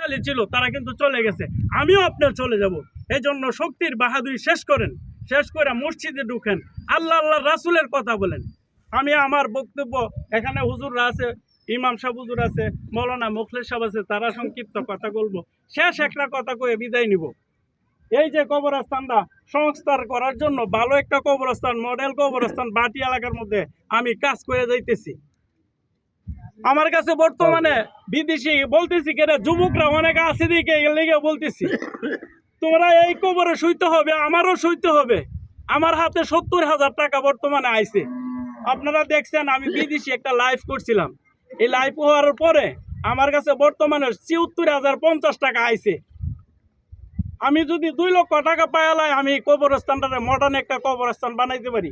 শক্তিশালী ছিল তারা কিন্তু চলে গেছে, আমিও আপনার চলে যাব। এই জন্য শক্তির বাহাদুরি শেষ করেন, শেষ করে মসজিদে ঢুকেন, আল্লাহ আল্লাহ রাসূলের কথা বলেন। আমি আমার বক্তব্য, এখানে হুজুররা আছে, ইমাম সাহেব হুজুর আছে, মৌলানা মুখলেস সাহেব আছে, তারা সংক্ষিপ্ত কথা বলবো। শেষ একটা কথা কয়ে বিদায় নিব। এই যে কবরস্থানটা সংস্কার করার জন্য ভালো একটা কবরস্থান, মডেল কবরস্থান বাটি এলাকার মধ্যে আমি কাজ করে যাইতেছি। আমার কাছে বর্তমানে বিদেশি বলতেছি কেন, যুবকরা অনেক আছে দিকে লেগে বলতেছি তোমরা এই কবরে শুইতে হবে, আমারও শুইতে হবে। আমার হাতে 70,000 টাকা বর্তমানে আইছে। আপনারা দেখছেন আমি বিদেশি একটা লাইভ করছিলাম, এই লাইভ হওয়ার পরে আমার কাছে বর্তমানে 74,050 টাকা আইছে। আমি যদি 2 লক্ষ টাকা পাইলাই আমি কবরস্থানটারে মডার্ন একটা কবরস্থান বানাইতে পারি।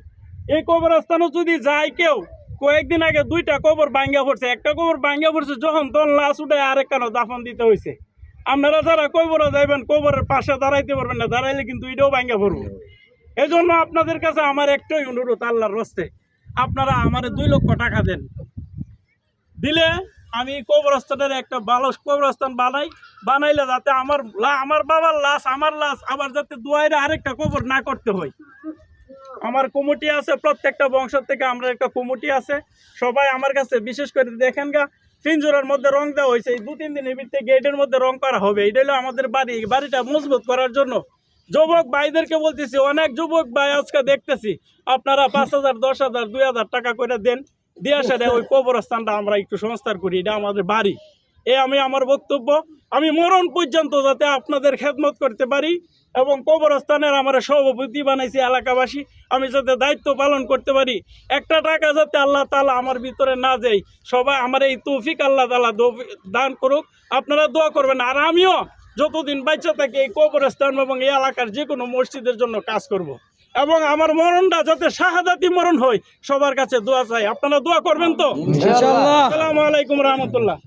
এই কবরস্থানও যদি যায় কেউ, কয়েকদিন আগে 2টা কবর ভাঙ্গা পড়ছে, একটা কবর ভাঙ্গা পড়ছে যখন তখন লাশ উঠে আরেক কানো দাফন দিতে হয়েছে। আপনারা যারা কবরে যাইবেন কবরের পাশে দাঁড়াইতে পারবেন না, দাঁড়াইলে কিন্তু এটাও ভাঙ্গা পড়বে। এই জন্য আপনাদের কাছে আমার একটাই অনুরোধ, আল্লাহর রস্তে আপনারা আমার 2 লক্ষ টাকা দেন, দিলে আমি কবরস্থানের একটা ভালো কবরস্থান বানাইলে যাতে আমার বাবার লাশ, আমার লাশ আবার যাতে দুয়ারে আরেকটা কবর না করতে হয়। আমার কমিটি আছে, প্রত্যেকটা বংশ থেকে আমরা একটা কমিটি আছে, সবাই আমার কাছে বিশেষ করে দেখেন গা পিঞ্জরার মধ্যে রং দেওয়া হয়েছে, এই 2-3 দিনের ভিতরে গেটের মধ্যে রং করা হবে। এটা হলো আমাদের বাড়িটা মজবুত করার জন্য। যুবক ভাইদেরকে বলতেছি, অনেক যুবক ভাই আজকে দেখতেছি আপনারা 5,000, 10,000, 2,000 টাকা করে দেন, দিয়ে আসে ওই কবরস্থানটা আমরা একটু সংস্কার করি, এটা আমাদের বাড়ি। আমি আমার বক্তব্য, আমি মরণ পর্যন্ত যাতে আপনাদের খেদমত করতে পারি এবং কবরস্থানের আমার সভাপতি বানাইছি এলাকাবাসী, আমি যাতে দায়িত্ব পালন করতে পারি, একটা টাকা যাতে আল্লাহ তাআলা আমার ভিতরে না যায়, সবাই আমার এই তৌফিক আল্লাহ তাআলা দান করুক। আপনারা দোয়া করবেন, আর আমিও যতদিন বাচ্চা থাকি এই কবরস্থান এবং এই এলাকার যে কোনো মসজিদের জন্য কাজ করব। এবং আমার মরণটা যাতে শাহাদাতি মরণ হয়, সবার কাছে দোয়া চাই। আপনারা দোয়া করবেন তো? ইনশাআল্লাহ। আসসালামু আলাইকুম রহমতুল্লাহ।